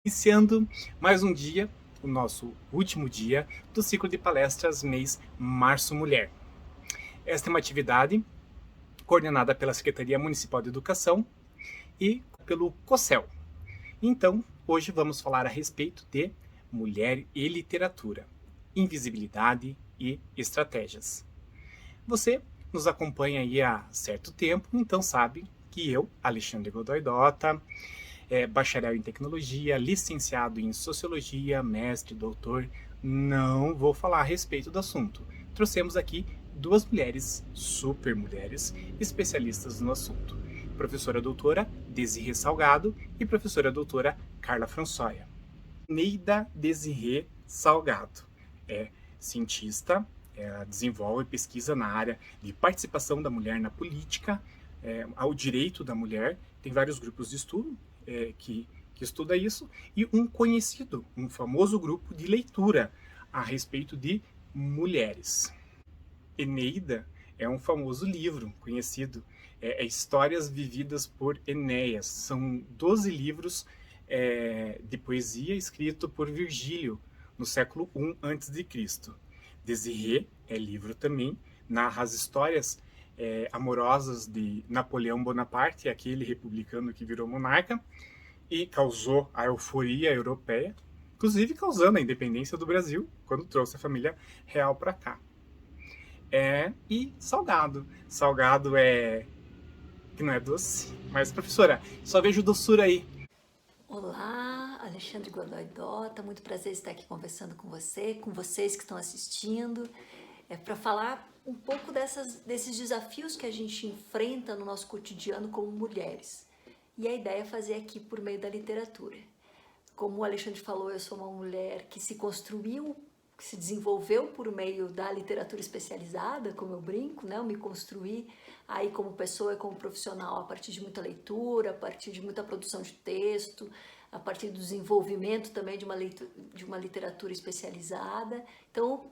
Iniciando mais um dia, o nosso último dia do ciclo de palestras mês Março Mulher. Esta é uma atividade coordenada pela Secretaria Municipal de Educação e pelo COCEL. Então, hoje vamos falar a respeito de mulher e literatura, invisibilidade e estratégias. Você nos acompanha aí há certo tempo, então sabe que eu, Alexandre Godoy Dota, bacharel em tecnologia, licenciado em sociologia, mestre, doutor, não vou falar a respeito do assunto. Trouxemos aqui duas mulheres, super mulheres, especialistas no assunto. Professora doutora Desirê Salgado e professora doutora Carla Françoia. Neida Desirê Salgado é cientista, desenvolve pesquisa na área de participação da mulher na política, ao direito da mulher, tem vários grupos de estudo que estuda isso, e um famoso grupo de leitura a respeito de mulheres. Eneida é um famoso livro conhecido, Histórias Vividas por Enéas. São 12 livros de poesia escrito por Virgílio no século I a.C. Desirê é livro também, narra as histórias amorosas de Napoleão Bonaparte, aquele republicano que virou monarca e causou a euforia europeia, inclusive causando a independência do Brasil quando trouxe a família real para cá. E salgado. Salgado é que não é doce, mas professora, só vejo doçura aí. Olá, Alexandre Godoy Dota, muito prazer estar aqui conversando com você, com vocês que estão assistindo, para falar um pouco desses desafios que a gente enfrenta no nosso cotidiano como mulheres. E a ideia é fazer aqui por meio da literatura. Como o Alexandre falou, eu sou uma mulher que se construiu, que se desenvolveu por meio da literatura especializada, como eu brinco, né? Eu me construí aí como pessoa e como profissional a partir de muita leitura, a partir de muita produção de texto, a partir do desenvolvimento também de uma literatura especializada. Então,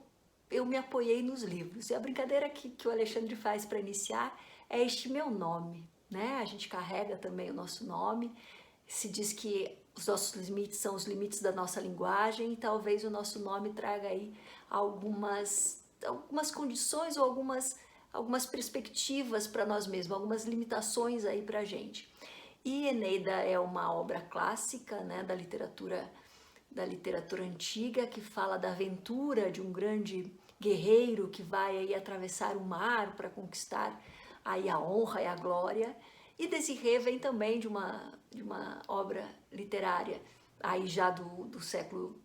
eu me apoiei nos livros. E a brincadeira que o Alexandre faz para iniciar é este meu nome, né? A gente carrega também o nosso nome, se diz que os nossos limites são os limites da nossa linguagem e talvez o nosso nome traga aí algumas condições ou algumas perspectivas para nós mesmos, algumas limitações aí para a gente. E Eneida é uma obra clássica, né, da literatura antiga, que fala da aventura de um grande guerreiro que vai aí atravessar o mar para conquistar aí a honra e a glória. E Desirê vem também de uma obra literária aí já do século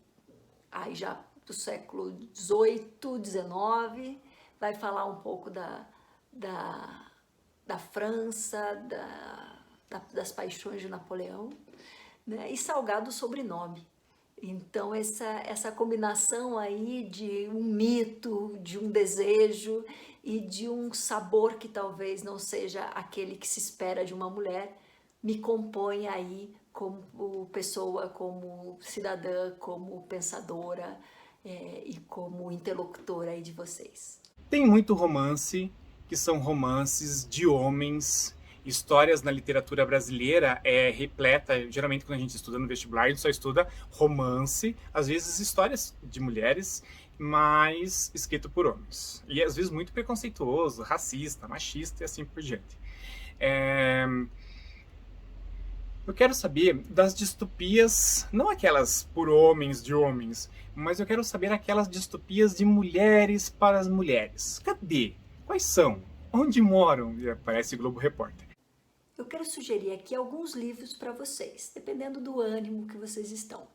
XVIII, XIX, vai falar um pouco da França, das paixões de Napoleão, né? E Salgado, sobrenome. Então essa combinação aí de um mito, de um desejo e de um sabor que talvez não seja aquele que se espera de uma mulher, me compõe aí como pessoa, como cidadã, como pensadora e como interlocutora aí de vocês. Tem muito romance, que são romances de homens. Histórias na literatura brasileira é repleta, geralmente quando a gente estuda no vestibular, a gente só estuda romance, às vezes histórias de mulheres, mas escrito por homens. E às vezes muito preconceituoso, racista, machista e assim por diante. Eu quero saber das distopias, não aquelas por homens de homens, mas eu quero saber aquelas distopias de mulheres para as mulheres. Cadê? Quais são? Onde moram? Parece Globo Repórter. Eu quero sugerir aqui alguns livros para vocês, dependendo do ânimo que vocês estão.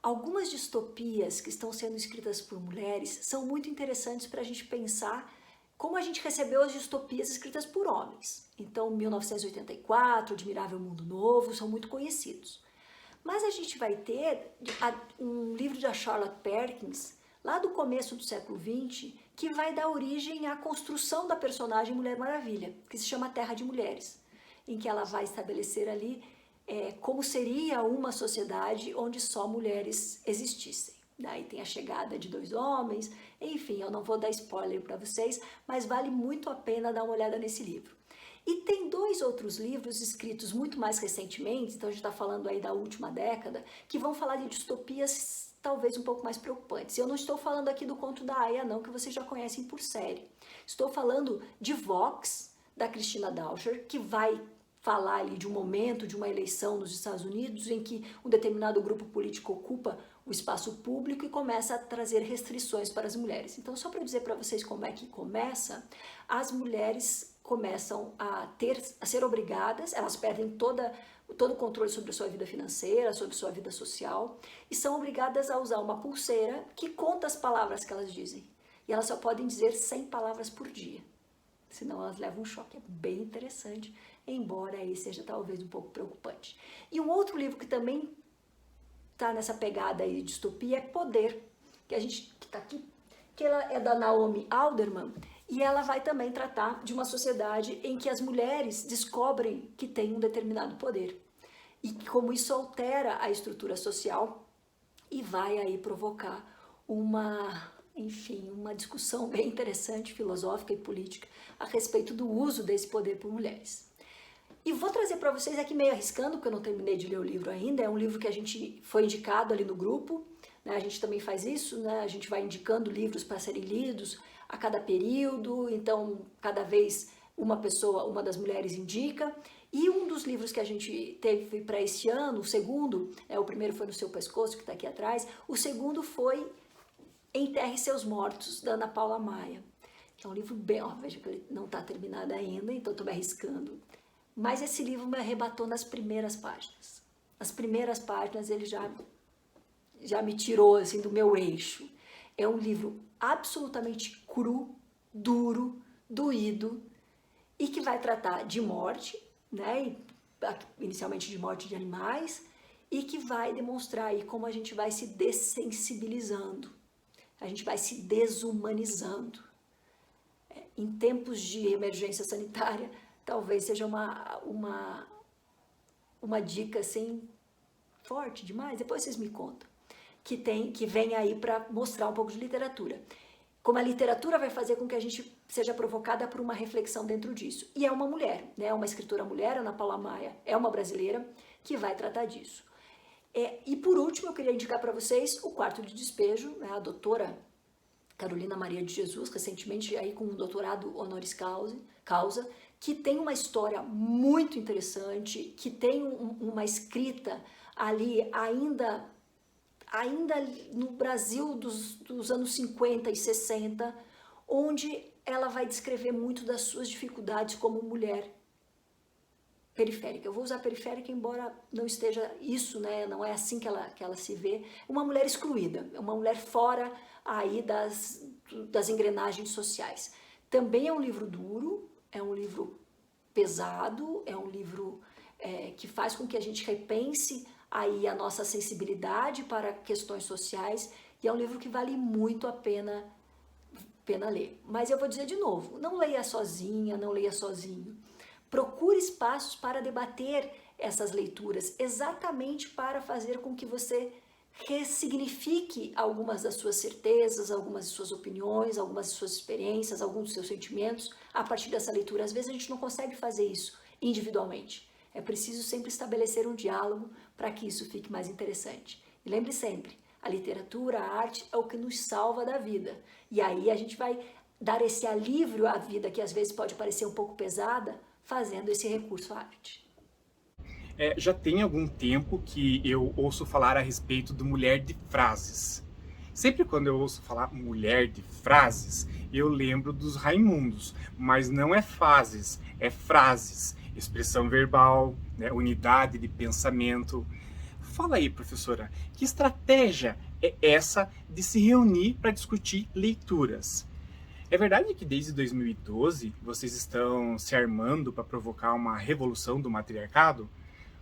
Algumas distopias que estão sendo escritas por mulheres são muito interessantes para a gente pensar como a gente recebeu as distopias escritas por homens. Então, 1984, Admirável Mundo Novo, são muito conhecidos. Mas a gente vai ter um livro da Charlotte Perkins, lá do começo do século XX, que vai dar origem à construção da personagem Mulher Maravilha, que se chama Terra de Mulheres, em que ela vai estabelecer ali como seria uma sociedade onde só mulheres existissem. Daí tem a chegada de dois homens, enfim, eu não vou dar spoiler para vocês, mas vale muito a pena dar uma olhada nesse livro. E tem 2 outros livros escritos muito mais recentemente, então a gente está falando aí da última década, que vão falar de distopias talvez um pouco mais preocupantes. Eu não estou falando aqui do Conto da Aia, não, que vocês já conhecem por série. Estou falando de Vox, da Christina Dauscher, que vai falar ali de um momento, de uma eleição nos Estados Unidos, em que um determinado grupo político ocupa o espaço público e começa a trazer restrições para as mulheres. Então, só para dizer para vocês como é que começa, as mulheres começam a ser obrigadas, elas perdem todo o controle sobre a sua vida financeira, sobre a sua vida social, e são obrigadas a usar uma pulseira que conta as palavras que elas dizem. E elas só podem dizer 100 palavras por dia, senão elas levam um choque. É bem interessante, embora aí seja talvez um pouco preocupante. E um outro livro que também está nessa pegada aí de distopia é Poder, que está aqui, que ela é da Naomi Alderman, e ela vai também tratar de uma sociedade em que as mulheres descobrem que têm um determinado poder e como isso altera a estrutura social e vai aí provocar uma discussão bem interessante, filosófica e política a respeito do uso desse poder por mulheres. E vou trazer para vocês aqui meio arriscando, porque eu não terminei de ler o livro ainda, é um livro que a gente foi indicado ali no grupo, né? A gente também faz isso, né? A gente vai indicando livros para serem lidos a cada período, então cada vez uma pessoa, uma das mulheres indica, e um dos livros que a gente teve para esse ano, o segundo, o primeiro foi No Seu Pescoço, que está aqui atrás, o segundo foi Enterre Seus Mortos, da Ana Paula Maia, que é um livro bem, veja que ele não está terminado ainda, então estou me arriscando. Mas esse livro me arrebatou nas primeiras páginas. Nas primeiras páginas ele já me tirou assim, do meu eixo. É um livro absolutamente cru, duro, doído, e que vai tratar de morte, né? Inicialmente de morte de animais, e que vai demonstrar aí como a gente vai se dessensibilizando, a gente vai se desumanizando. Em tempos de emergência sanitária, talvez seja uma dica assim forte demais, depois vocês me contam, que vem aí para mostrar um pouco de literatura. Como a literatura vai fazer com que a gente seja provocada por uma reflexão dentro disso. E é uma mulher, né? Uma escritora mulher, Ana Paula Maia, é uma brasileira que vai tratar disso. E por último, eu queria indicar para vocês O Quarto de Despejo, né? A doutora Carolina Maria de Jesus, recentemente aí com um doutorado honoris causa, que tem uma história muito interessante, que tem uma escrita ali ainda no Brasil dos anos 50 e 60, onde ela vai descrever muito das suas dificuldades como mulher periférica. Eu vou usar periférica, embora não esteja isso, né? Não é assim que ela se vê. Uma mulher excluída, uma mulher fora aí das engrenagens sociais. Também é um livro duro, é um livro pesado, é um livro que faz com que a gente repense aí a nossa sensibilidade para questões sociais, e é um livro que vale muito a pena ler. Mas eu vou dizer de novo, não leia sozinha, não leia sozinho. Procure espaços para debater essas leituras, exatamente para fazer com que você ressignifique algumas das suas certezas, algumas de suas opiniões, algumas de suas experiências, alguns dos seus sentimentos a partir dessa leitura. Às vezes a gente não consegue fazer isso individualmente. É preciso sempre estabelecer um diálogo para que isso fique mais interessante. E lembre sempre, a literatura, a arte é o que nos salva da vida. E aí a gente vai dar esse alívio à vida que às vezes pode parecer um pouco pesada, fazendo esse recurso à arte. Já tem algum tempo que eu ouço falar a respeito do mulher de frases. Sempre quando eu ouço falar mulher de frases, eu lembro dos Raimundos, mas não é fases, é frases, expressão verbal, né, unidade de pensamento. Fala aí, professora, que estratégia é essa de se reunir para discutir leituras? É verdade que desde 2012 vocês estão se armando para provocar uma revolução do matriarcado?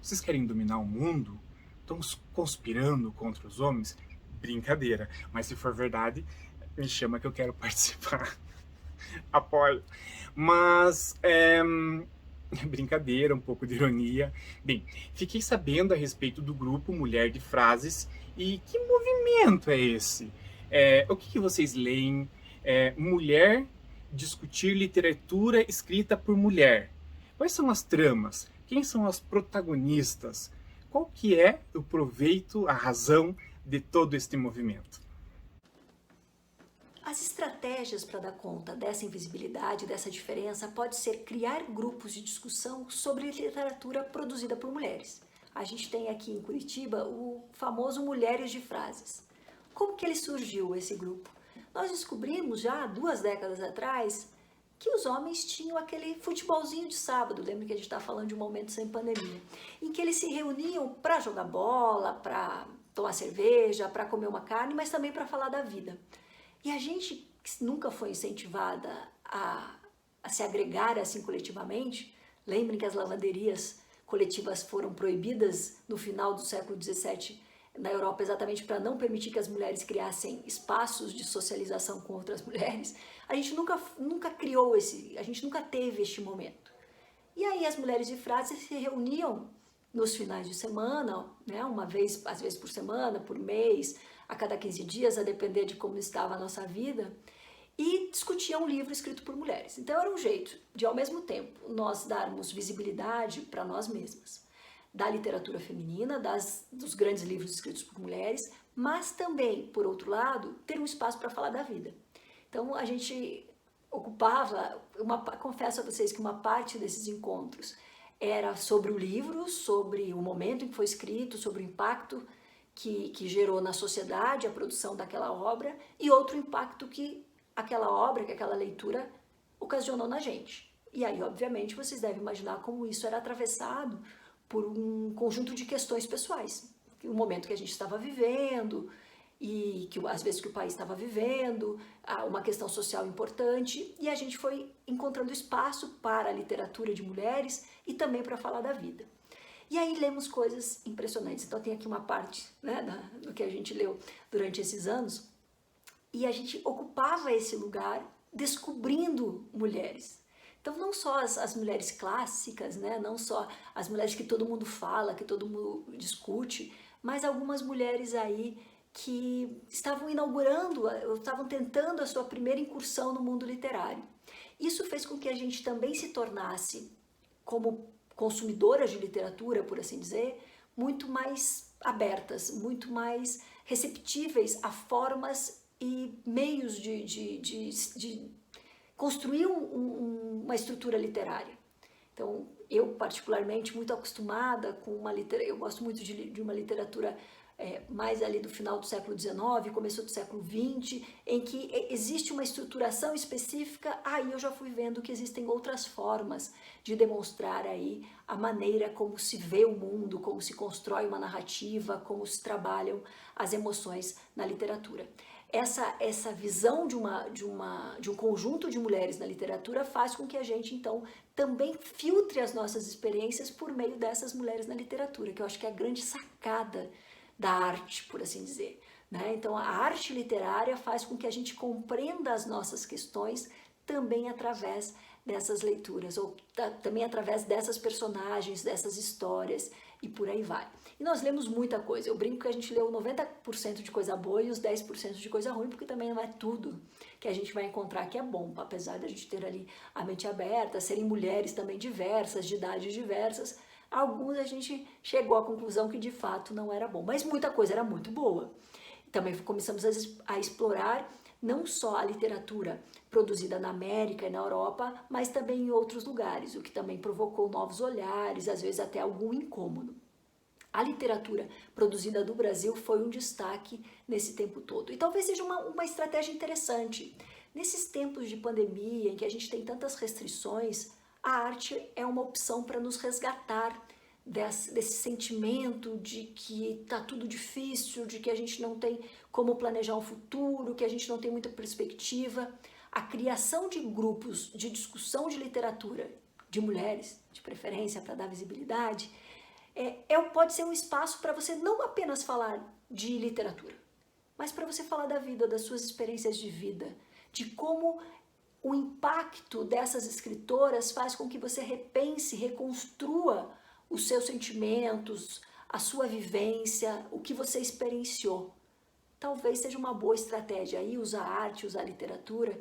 Vocês querem dominar o mundo? Estão conspirando contra os homens? Brincadeira, mas se for verdade, me chama que eu quero participar. Apoio. Mas, brincadeira, um pouco de ironia. Bem, fiquei sabendo a respeito do grupo Mulher de Frases e que movimento é esse? O que vocês leem? Mulher discutir literatura escrita por mulher. Quais são as tramas? Quem são as protagonistas? Qual que é o proveito, a razão de todo este movimento? As estratégias para dar conta dessa invisibilidade, dessa diferença, pode ser criar grupos de discussão sobre literatura produzida por mulheres. A gente tem aqui em Curitiba o famoso Mulheres de Frases. Como que ele surgiu, esse grupo? Nós descobrimos já 2 décadas atrás que os homens tinham aquele futebolzinho de sábado, lembra que a gente está falando de um momento sem pandemia, em que eles se reuniam para jogar bola, para tomar cerveja, para comer uma carne, mas também para falar da vida. E a gente que nunca foi incentivada a se agregar assim coletivamente, lembrem que as lavanderias coletivas foram proibidas no final do século XVII na Europa exatamente para não permitir que as mulheres criassem espaços de socialização com outras mulheres. A gente nunca criou a gente nunca teve este momento. E aí as mulheres de frases se reuniam nos finais de semana, né, uma vez, às vezes por semana, por mês, a cada 15 dias, a depender de como estava a nossa vida, e discutiam um livro escrito por mulheres. Então era um jeito de, ao mesmo tempo, nós darmos visibilidade para nós mesmas, da literatura feminina, dos grandes livros escritos por mulheres, mas também, por outro lado, ter um espaço para falar da vida. Então a gente ocupava, confesso a vocês que uma parte desses encontros era sobre o livro, sobre o momento em que foi escrito, sobre o impacto que gerou na sociedade a produção daquela obra e outro impacto que aquela obra, que aquela leitura ocasionou na gente. E aí, obviamente, vocês devem imaginar como isso era atravessado por um conjunto de questões pessoais. O momento que a gente estava vivendo e que às vezes que o país estava vivendo, uma questão social importante, e a gente foi encontrando espaço para a literatura de mulheres e também para falar da vida. E aí lemos coisas impressionantes. Então tem aqui uma parte, né, do que a gente leu durante esses anos, e a gente ocupava esse lugar descobrindo mulheres. Então não só as mulheres clássicas, né, não só as mulheres que todo mundo fala, que todo mundo discute, mas algumas mulheres aí que estavam inaugurando, estavam tentando a sua primeira incursão no mundo literário. Isso fez com que a gente também se tornasse, como consumidoras de literatura, por assim dizer, muito mais abertas, muito mais receptíveis a formas e meios de construir uma estrutura literária. Então, eu particularmente muito acostumada com uma literatura, eu gosto muito de uma literatura mais ali do final do século XIX, começo do século XX, em que existe uma estruturação específica. Aí eu já fui vendo que existem outras formas de demonstrar aí a maneira como se vê o mundo, como se constrói uma narrativa, como se trabalham as emoções na literatura. Essa visão de um conjunto de mulheres na literatura faz com que a gente, então, também filtre as nossas experiências por meio dessas mulheres na literatura, que eu acho que é a grande sacada da arte, por assim dizer, né? Então, a arte literária faz com que a gente compreenda as nossas questões também através dessas leituras, ou também através dessas personagens, dessas histórias, e por aí vai. E nós lemos muita coisa. Eu brinco que a gente leu 90% de coisa boa e os 10% de coisa ruim, porque também não é tudo que a gente vai encontrar que é bom, apesar da gente ter ali a mente aberta, serem mulheres também diversas, de idades diversas. Alguns a gente chegou à conclusão que de fato não era bom, mas muita coisa era muito boa. Também começamos a explorar não só a literatura produzida na América e na Europa, mas também em outros lugares, o que também provocou novos olhares, às vezes até algum incômodo. A literatura produzida do Brasil foi um destaque nesse tempo todo. E talvez seja uma estratégia interessante. Nesses tempos de pandemia, em que a gente tem tantas restrições, a arte é uma opção para nos resgatar desse sentimento de que está tudo difícil, de que a gente não tem como planejar um futuro, que a gente não tem muita perspectiva. A criação de grupos de discussão de literatura de mulheres, de preferência para dar visibilidade, pode ser um espaço para você não apenas falar de literatura, mas para você falar da vida, das suas experiências de vida, de como o impacto dessas escritoras faz com que você repense, reconstrua os seus sentimentos, a sua vivência, o que você experienciou. Talvez seja uma boa estratégia aí usar a arte, usar a literatura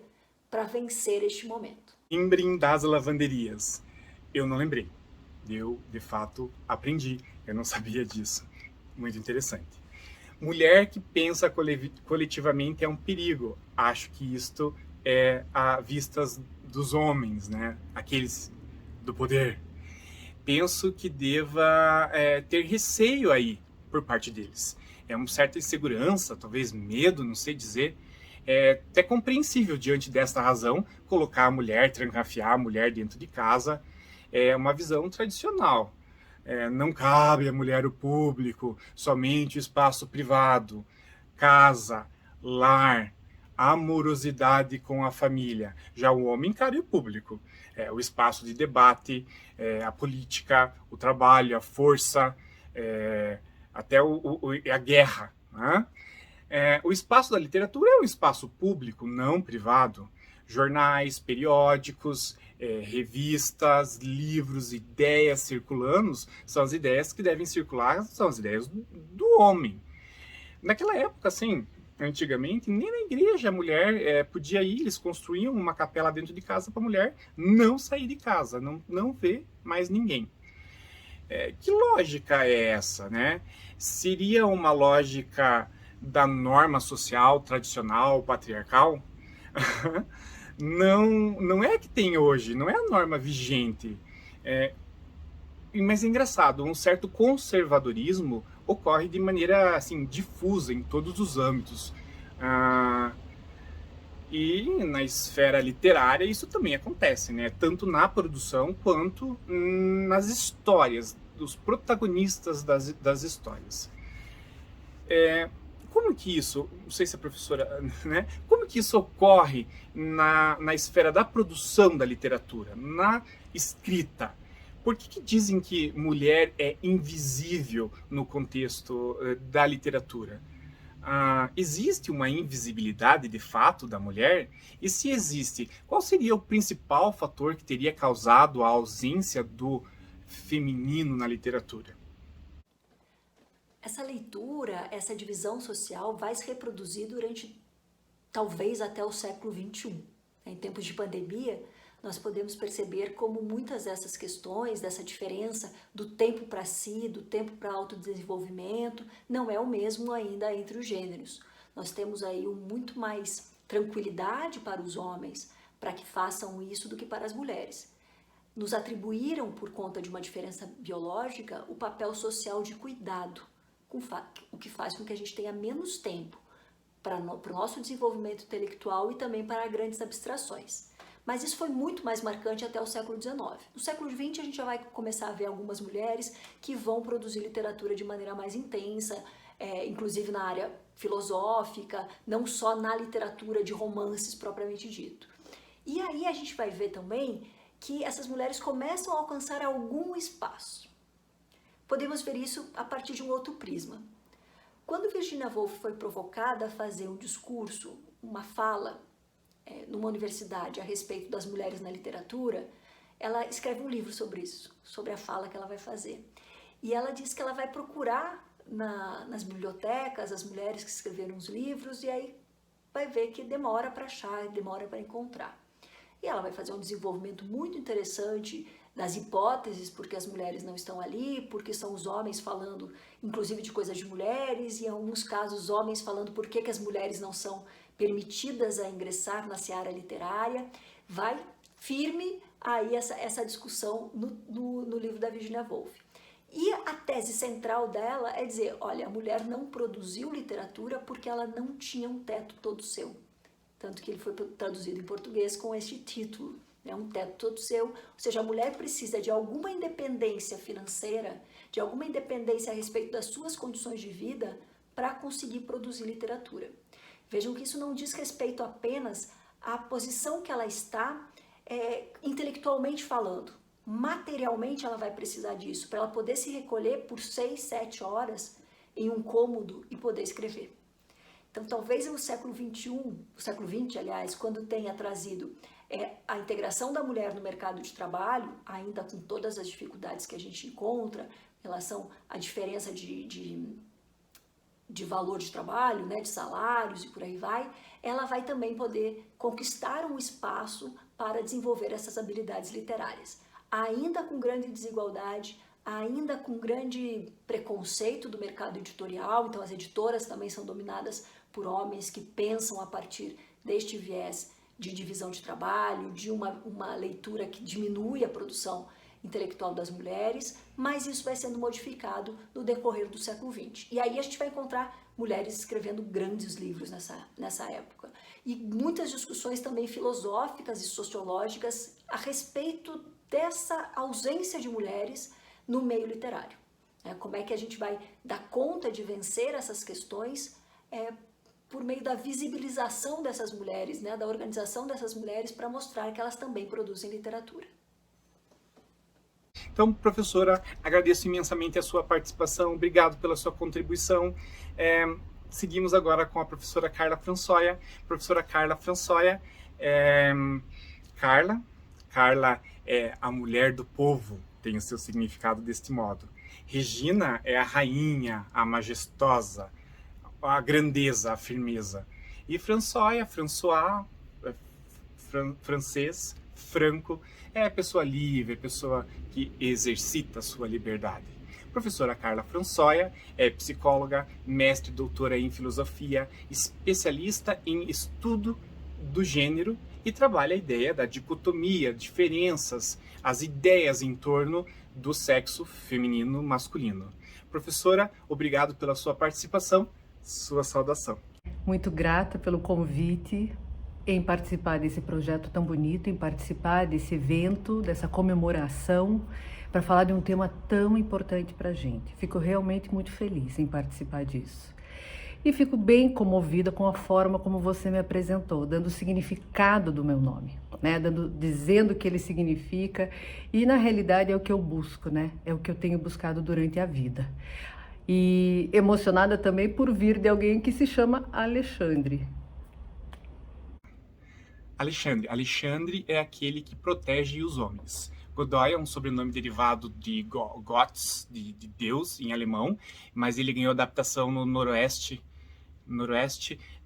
para vencer este momento. Lembrem das lavanderias. Eu não lembrei. Eu, de fato, aprendi. Eu não sabia disso. Muito interessante. Mulher que pensa coletivamente é um perigo. Acho que isto é a vistas dos homens, né? Aqueles do poder. Penso que deva ter receio aí por parte deles. É uma certa insegurança, talvez medo, não sei dizer. É até compreensível diante desta razão colocar a mulher, trancafiar a mulher dentro de casa. É uma visão tradicional. Não cabe à mulher o público, somente o espaço privado, casa, lar, amorosidade com a família. Já o homem encara o público, o espaço de debate, a política, o trabalho, a força, até a guerra. Né? O espaço da literatura é um espaço público, não privado. Jornais, periódicos, revistas, livros, ideias circulando, são as ideias que devem circular, são as ideias do homem. Naquela época, assim, antigamente, nem na igreja a mulher podia ir, eles construíam uma capela dentro de casa para a mulher não sair de casa, não ver mais ninguém. Que lógica é essa, né? Seria uma lógica da norma social tradicional, patriarcal? Não é que tem hoje, não é a norma vigente. Mas é engraçado, um certo conservadorismo ocorre de maneira assim difusa em todos os âmbitos. E na esfera literária isso também acontece, né? Tanto na produção quanto nas histórias, dos protagonistas das histórias. Como que isso, não sei se a professora, né? Como que isso ocorre na esfera da produção da literatura, na escrita? Por que dizem que mulher é invisível no contexto da literatura? Existe uma invisibilidade de fato da mulher? E se existe, qual seria o principal fator que teria causado a ausência do feminino na literatura? Essa leitura, essa divisão social vai se reproduzir durante talvez até o século XXI. Em tempos de pandemia, nós podemos perceber como muitas dessas questões, dessa diferença do tempo para si, do tempo para autodesenvolvimento, não é o mesmo ainda entre os gêneros. Nós temos aí muito mais tranquilidade para os homens para que façam isso do que para as mulheres. Nos atribuíram, por conta de uma diferença biológica, o papel social de cuidado, o que faz com que a gente tenha menos tempo para o nosso desenvolvimento intelectual e também para grandes abstrações. Mas isso foi muito mais marcante até o século XIX. No século XX a gente já vai começar a ver algumas mulheres que vão produzir literatura de maneira mais intensa, inclusive na área filosófica, não só na literatura de romances propriamente dito. E aí a gente vai ver também que essas mulheres começam a alcançar algum espaço. Podemos ver isso a partir de um outro prisma. Quando Virginia Woolf foi provocada a fazer um discurso, uma fala, numa universidade a respeito das mulheres na literatura, ela escreve um livro sobre isso, sobre a fala que ela vai fazer. E ela diz que ela vai procurar nas bibliotecas as mulheres que escreveram os livros e aí vai ver que demora para achar, demora para encontrar. E ela vai fazer um desenvolvimento muito interessante das hipóteses, porque as mulheres não estão ali, porque são os homens falando, inclusive, de coisas de mulheres, e em alguns casos, homens falando por que as mulheres não são permitidas a ingressar na seara literária. Vai firme aí essa discussão no livro da Virginia Woolf. E a tese central dela é dizer, olha, a mulher não produziu literatura porque ela não tinha um teto todo seu. Tanto que ele foi traduzido em português com este título, um teto todo seu, ou seja, a mulher precisa de alguma independência financeira, de alguma independência a respeito das suas condições de vida para conseguir produzir literatura. Vejam que isso não diz respeito apenas à posição que ela está intelectualmente falando. Materialmente ela vai precisar disso, para ela poder se recolher por 6, 7 horas em um cômodo e poder escrever. Então, talvez o século XX, aliás, quando tenha trazido a integração da mulher no mercado de trabalho, ainda com todas as dificuldades que a gente encontra em relação à diferença de valor de trabalho, de salários e por aí vai, ela vai também poder conquistar um espaço para desenvolver essas habilidades literárias. ainda com grande desigualdade, ainda com grande preconceito do mercado editorial. Então as editoras também são dominadas por homens que pensam a partir deste viés de divisão de trabalho, de uma leitura que diminui a produção intelectual das mulheres, mas isso vai sendo modificado no decorrer do século XX. E aí a gente vai encontrar mulheres escrevendo grandes livros nessa época. E muitas discussões também filosóficas e sociológicas a respeito dessa ausência de mulheres no meio literário. Como é que a gente vai dar conta de vencer essas questões por meio da visibilização dessas mulheres, da organização dessas mulheres para mostrar que elas também produzem literatura. Então, professora, agradeço imensamente a sua participação, obrigado pela sua contribuição. Seguimos agora com a professora Carla Françoia. Professora Carla Françoia, Carla é a mulher do povo, tem o seu significado deste modo. Regina é a rainha, a majestosa, a grandeza, a firmeza. E François, francês, franco, é a pessoa livre, a pessoa que exercita a sua liberdade. Professora Carla Françoia é psicóloga, mestre e doutora em filosofia, especialista em estudo do gênero e trabalha a ideia da dicotomia, diferenças, as ideias em torno do sexo feminino masculino. Professora, obrigado pela sua participação, sua saudação. Muito grata pelo convite em participar desse projeto tão bonito, em participar desse evento, dessa comemoração, para falar de um tema tão importante para a gente. Fico realmente muito feliz em participar disso. E fico bem comovida com a forma como você me apresentou, dando o significado do meu nome, dizendo o que ele significa, e na realidade é o que eu busco, é o que eu tenho buscado durante a vida. E emocionada também por vir de alguém que se chama Alexandre. Alexandre é aquele que protege os homens. Godoy é um sobrenome derivado de Gotts, de Deus, em alemão, mas ele ganhou adaptação no noroeste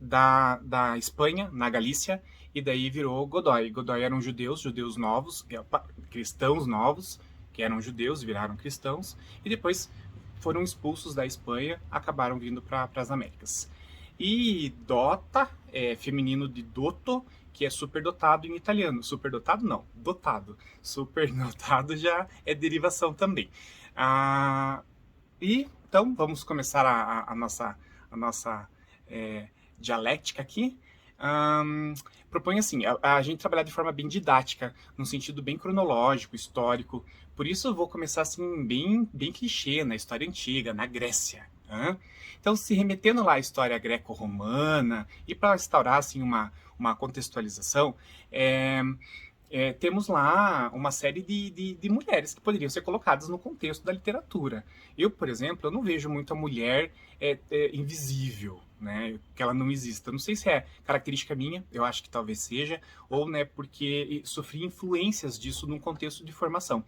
da Espanha, na Galícia, e daí virou Godoy. Godoy eram judeus novos, cristãos novos, que eram judeus, viraram cristãos, e depois foram expulsos da Espanha, acabaram vindo para as Américas. E Dota é feminino de Dotto, que é superdotado em italiano. Superdotado não, dotado. Superdotado já é derivação também. E então vamos começar a nossa dialética aqui. Propõe assim, a gente trabalhar de forma bem didática, num sentido bem cronológico, histórico. Por isso eu vou começar assim, bem clichê, na história antiga, na Grécia. Então, se remetendo lá à história greco-romana, e para instaurar assim, uma contextualização, temos lá uma série de mulheres que poderiam ser colocadas no contexto da literatura. Eu, por exemplo, eu não vejo muito a mulher invisível, que ela não exista. Não sei se é característica minha, eu acho que talvez seja, ou porque sofri influências disso num contexto de formação.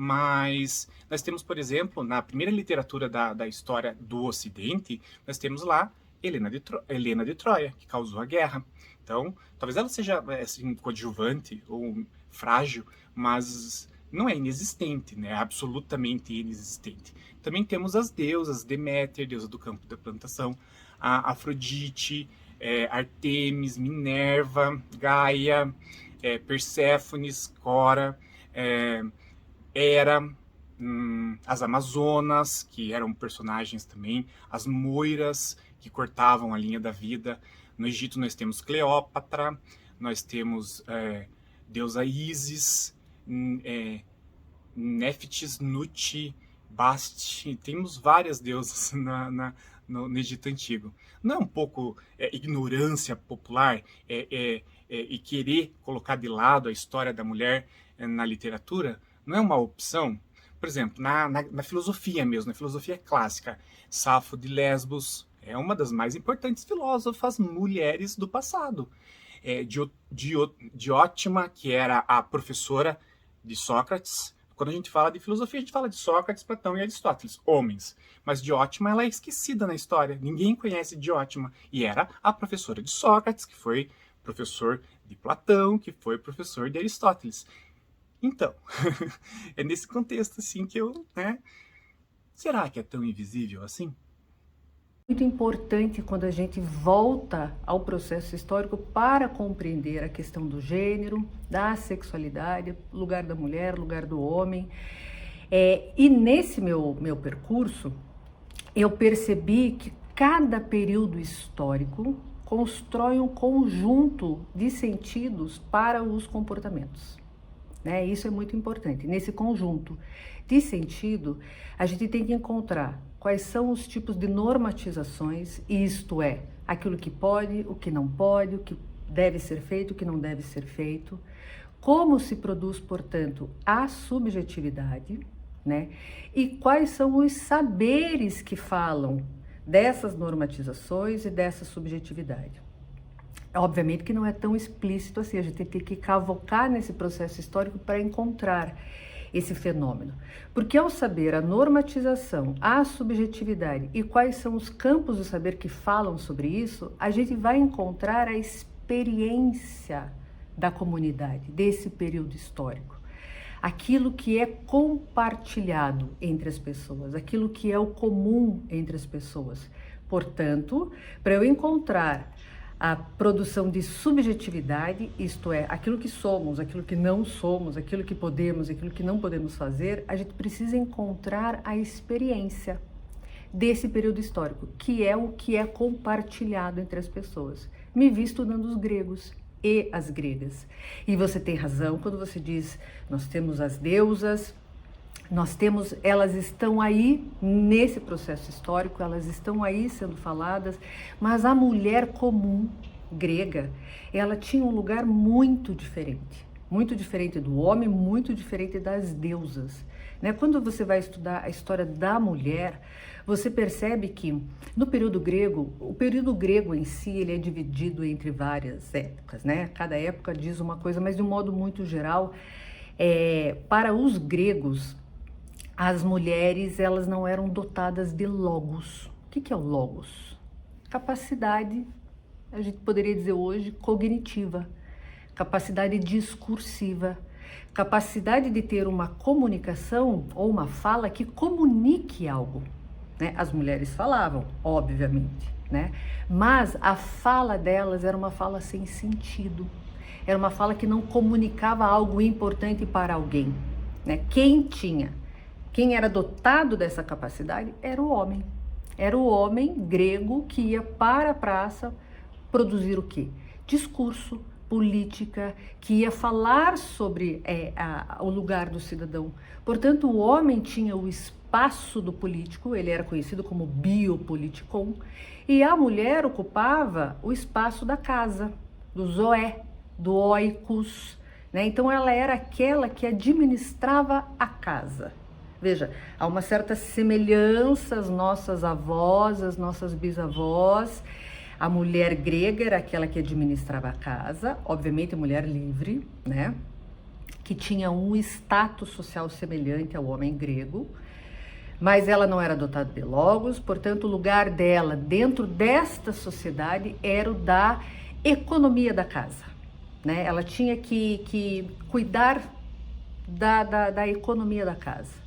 Mas nós temos, por exemplo, na primeira literatura da história do Ocidente, nós temos lá Helena de Troia, que causou a guerra. Então, talvez ela seja assim, coadjuvante ou frágil, mas não é inexistente, é absolutamente inexistente. Também temos as deusas, Deméter, deusa do campo da plantação, a Afrodite, Artemis, Minerva, Gaia, Perséfones, Cora, Hera, as Amazonas, que eram personagens também, as Moiras, que cortavam a linha da vida. No Egito nós temos Cleópatra, nós temos deusa Ísis, Néftis, Nuti, Basti, temos várias deusas no Egito Antigo. Não é um pouco ignorância popular e querer colocar de lado a história da mulher na literatura? Não é uma opção? Por exemplo, na filosofia mesmo, na filosofia clássica, Safo de Lesbos é uma das mais importantes filósofas mulheres do passado. Diótima, que era a professora de Sócrates. Quando a gente fala de filosofia, a gente fala de Sócrates, Platão e Aristóteles, homens. Mas Diótima, ela é esquecida na história. Ninguém conhece Diótima. E era a professora de Sócrates, que foi professor de Platão, que foi professor de Aristóteles. Então, é nesse contexto assim que eu, né? Será que é tão invisível assim? Muito importante quando a gente volta ao processo histórico para compreender a questão do gênero, da sexualidade, lugar da mulher, lugar do homem. E nesse meu percurso, eu percebi que cada período histórico constrói um conjunto de sentidos para os comportamentos. Né? Isso é muito importante. Nesse conjunto de sentido, a gente tem que encontrar quais são os tipos de normatizações, isto é, aquilo que pode, o que não pode, o que deve ser feito, o que não deve ser feito, como se produz, portanto, a subjetividade, né? E quais são os saberes que falam dessas normatizações e dessa subjetividade. Obviamente que não é tão explícito assim, a gente tem que cavocar nesse processo histórico para encontrar esse fenômeno. Porque ao saber a normatização, a subjetividade e quais são os campos do saber que falam sobre isso, a gente vai encontrar a experiência da comunidade, desse período histórico. Aquilo que é compartilhado entre as pessoas, aquilo que é o comum entre as pessoas. Portanto, para eu encontrar a produção de subjetividade, isto é, aquilo que somos, aquilo que não somos, aquilo que podemos, aquilo que não podemos fazer, a gente precisa encontrar a experiência desse período histórico, que é o que é compartilhado entre as pessoas. Me vi estudando os gregos e as gregas. E você tem razão quando você diz, nós temos as deusas, elas estão aí nesse processo histórico, elas estão aí sendo faladas, mas a mulher comum grega, ela tinha um lugar muito diferente do homem, muito diferente das deusas. Né? Quando você vai estudar a história da mulher, você percebe que no período grego, o período grego em si, ele é dividido entre várias épocas, né? Cada época diz uma coisa, mas de um modo muito geral, para os gregos, as mulheres, elas não eram dotadas de logos. O que é o logos? Capacidade, a gente poderia dizer hoje, cognitiva, capacidade discursiva, capacidade de ter uma comunicação ou uma fala que comunique algo. Né? As mulheres falavam, obviamente, né? Mas a fala delas era uma fala sem sentido, era uma fala que não comunicava algo importante para alguém. Né? Quem era dotado dessa capacidade era o homem. Era o homem grego que ia para a praça produzir o quê? Discurso, política, que ia falar sobre o lugar do cidadão. Portanto, o homem tinha o espaço do político, ele era conhecido como biopoliticon, e a mulher ocupava o espaço da casa, do zoé, do oikos, né? Então ela era aquela que administrava a casa. Veja, há uma certa semelhança às nossas avós, às nossas bisavós. A mulher grega era aquela que administrava a casa, obviamente mulher livre, né? Que tinha um status social semelhante ao homem grego, mas ela não era dotada de logos, portanto o lugar dela dentro desta sociedade era o da economia da casa, né? Ela tinha que cuidar da economia da casa.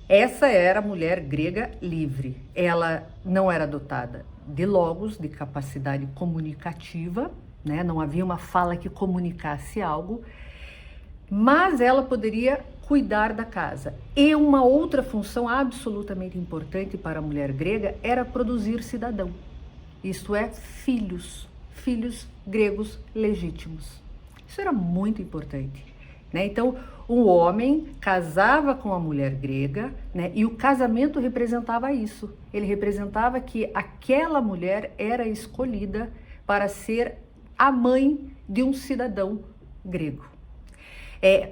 Essa era a mulher grega livre. Ela não era dotada de logos, de capacidade comunicativa, né? Não havia uma fala que comunicasse algo, mas ela poderia cuidar da casa. E uma outra função absolutamente importante para a mulher grega era produzir cidadão, isto é, filhos gregos legítimos. Isso era muito importante. Né? Então, o homem casava com a mulher grega, né? E o casamento representava isso. Ele representava que aquela mulher era escolhida para ser a mãe de um cidadão grego.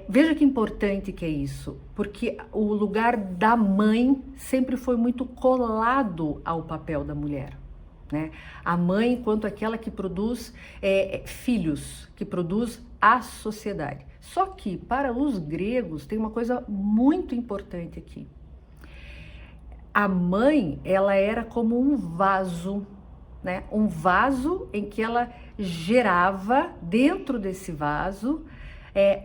Veja que importante que é isso, porque o lugar da mãe sempre foi muito colado ao papel da mulher. Né? A mãe enquanto aquela que produz filhos, que produz a sociedade. Só que para os gregos tem uma coisa muito importante aqui. A mãe, ela era como um vaso, né? Um vaso em que ela gerava dentro desse vaso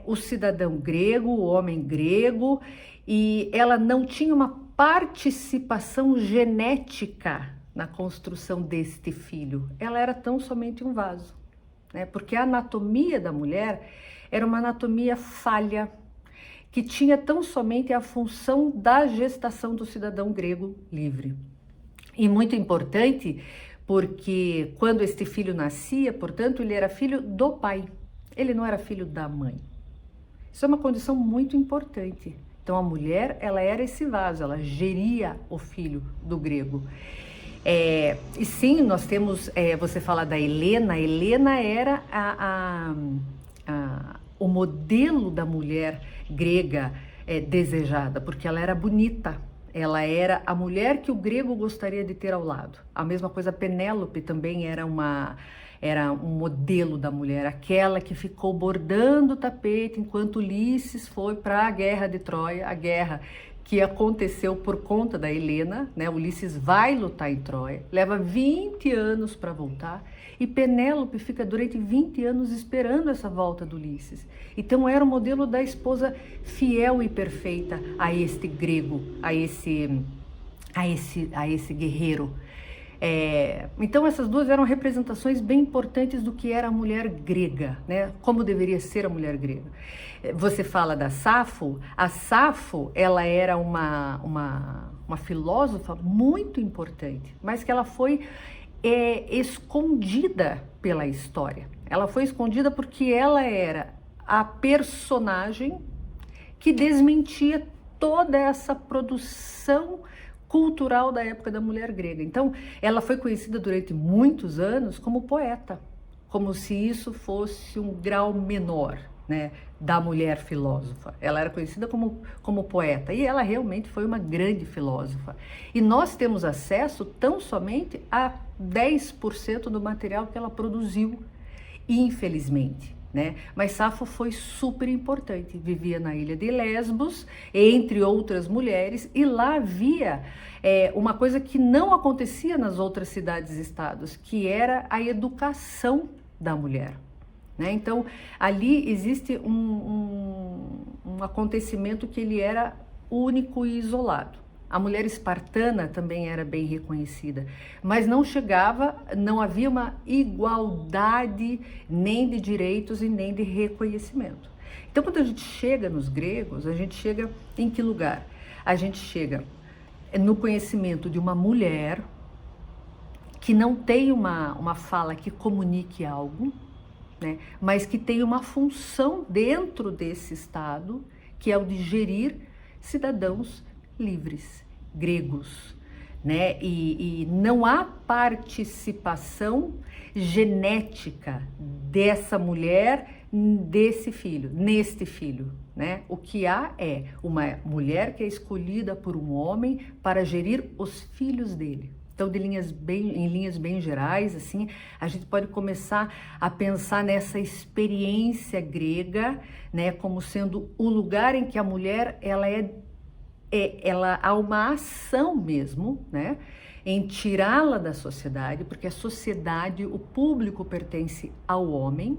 o cidadão grego, o homem grego, e ela não tinha uma participação genética na construção deste filho. Ela era tão somente um vaso, né? Porque a anatomia da mulher era uma anatomia falha, que tinha tão somente a função da gestação do cidadão grego livre. E muito importante, porque quando este filho nascia, portanto, ele era filho do pai, ele não era filho da mãe. Isso é uma condição muito importante. Então a mulher, ela era esse vaso, ela geria o filho do grego. E sim, nós temos, você fala da Helena. A Helena era o modelo da mulher grega desejada, porque ela era bonita. Ela era a mulher que o grego gostaria de ter ao lado. A mesma coisa, Penélope também era um modelo da mulher, aquela que ficou bordando o tapete enquanto Ulisses foi para a guerra de Troia, a guerra que aconteceu por conta da Helena, né? Ulisses vai lutar em Troia, leva 20 anos para voltar, e Penélope fica durante 20 anos esperando essa volta do Ulisses. Então era o modelo da esposa fiel e perfeita a este grego, a esse guerreiro. Então essas duas eram representações bem importantes do que era a mulher grega, né? Como deveria ser a mulher grega. Você fala da Safo. A Safo, ela era uma filósofa muito importante, mas que ela foi escondida pela história. Ela foi escondida porque ela era a personagem que desmentia toda essa produção cultural da época da mulher grega. Então, ela foi conhecida durante muitos anos como poeta, como se isso fosse um grau menor, né, da mulher filósofa. Ela era conhecida como poeta, e ela realmente foi uma grande filósofa. E nós temos acesso tão somente a 10% do material que ela produziu, infelizmente. Né? Mas Safo foi super importante, vivia na ilha de Lesbos, entre outras mulheres, e lá havia uma coisa que não acontecia nas outras cidades-estados, que era a educação da mulher. Né? Então, ali existe um acontecimento que ele era único e isolado. A mulher espartana também era bem reconhecida, mas não havia uma igualdade nem de direitos e nem de reconhecimento. Então, quando a gente chega nos gregos, a gente chega em que lugar? A gente chega no conhecimento de uma mulher que não tem uma fala que comunique algo, né, mas que tem uma função dentro desse estado, que é o de gerir cidadãos livres, gregos, né? E não há participação genética dessa mulher, neste filho, né? O que há é uma mulher que é escolhida por um homem para gerir os filhos dele. Então, em linhas bem gerais, assim, a gente pode começar a pensar nessa experiência grega, né, como sendo o lugar em que a mulher ela há uma ação mesmo, né, em tirá-la da sociedade, porque a sociedade, o público pertence ao homem,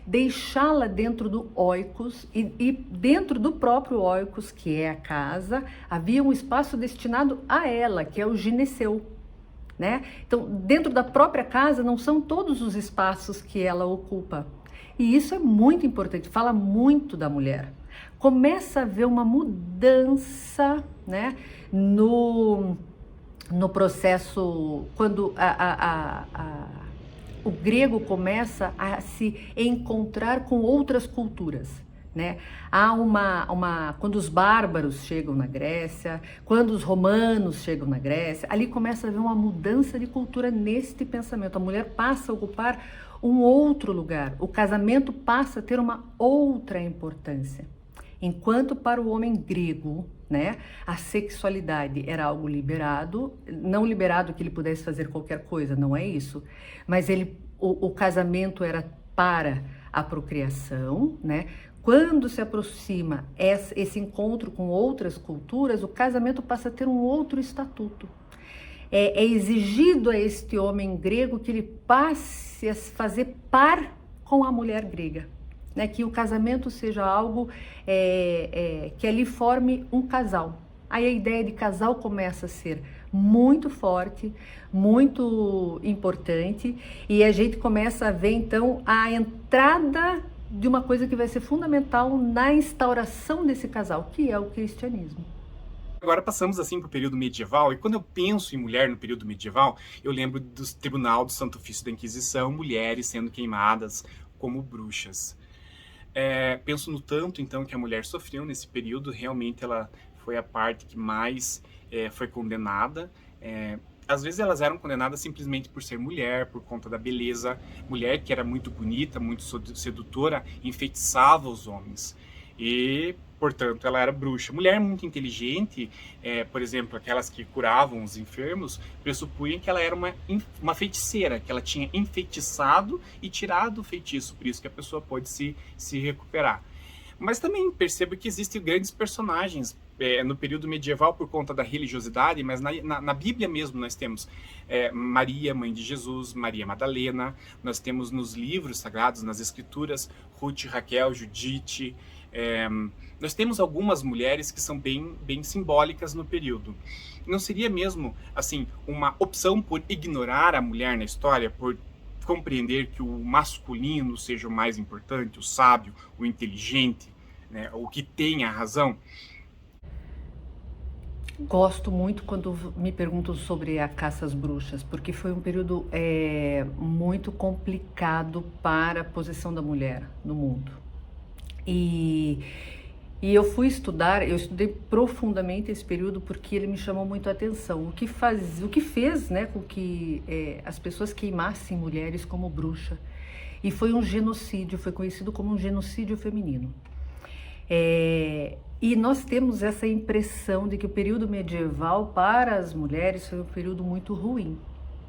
deixá-la dentro do oikos, e dentro do próprio oikos, que é a casa, havia um espaço destinado a ela, que é o gineceu. Né? Então, dentro da própria casa, não são todos os espaços que ela ocupa. E isso é muito importante, fala muito da mulher. Começa a haver uma mudança, né, no processo, quando o grego começa a se encontrar com outras culturas. Né? Há quando os bárbaros chegam na Grécia, quando os romanos chegam na Grécia, ali começa a haver uma mudança de cultura neste pensamento. A mulher passa a ocupar um outro lugar, o casamento passa a ter uma outra importância. Enquanto para o homem grego, né, a sexualidade era algo liberado, não liberado que ele pudesse fazer qualquer coisa, não é isso, mas o casamento era para a procriação, né? Quando se aproxima esse encontro com outras culturas, o casamento passa a ter um outro estatuto. É exigido a este homem grego que ele passe a fazer par com a mulher grega. né? Que o casamento seja algo que ali forme um casal. Aí a ideia de casal começa a ser muito forte, muito importante, e a gente começa a ver então a entrada de uma coisa que vai ser fundamental na instauração desse casal, que é o cristianismo. Agora passamos assim para o período medieval, e quando eu penso em mulher no período medieval, eu lembro do Tribunal do Santo Ofício da Inquisição, mulheres sendo queimadas como bruxas. Penso no tanto então que a mulher sofreu nesse período, realmente ela foi a parte que mais foi condenada. Às vezes elas eram condenadas simplesmente por ser mulher, por conta da beleza. Mulher que era muito bonita, muito sedutora, enfeitiçava os homens. E, portanto, ela era bruxa. Mulher muito inteligente, por exemplo, aquelas que curavam os enfermos, pressupunham que ela era uma feiticeira, que ela tinha enfeitiçado e tirado o feitiço, por isso que a pessoa pode se recuperar. Mas também percebo que existem grandes personagens no período medieval por conta da religiosidade, mas na Bíblia mesmo nós temos Maria, mãe de Jesus, Maria Madalena, nós temos nos livros sagrados, nas escrituras, Ruth, Raquel, Judite. Nós temos algumas mulheres que são bem simbólicas no período. Não seria mesmo assim uma opção por ignorar a mulher na história, por compreender que o masculino seja o mais importante, o sábio, o inteligente, né, o que tem a razão? Gosto muito quando me perguntam sobre a caça às bruxas, porque foi um período muito complicado para a posição da mulher no mundo. E eu eu estudei profundamente esse período porque ele me chamou muito a atenção. O que fez, né, com que as pessoas queimassem mulheres como bruxa. E foi um genocídio, foi conhecido como um genocídio feminino. E nós temos essa impressão de que o período medieval para as mulheres foi um período muito ruim.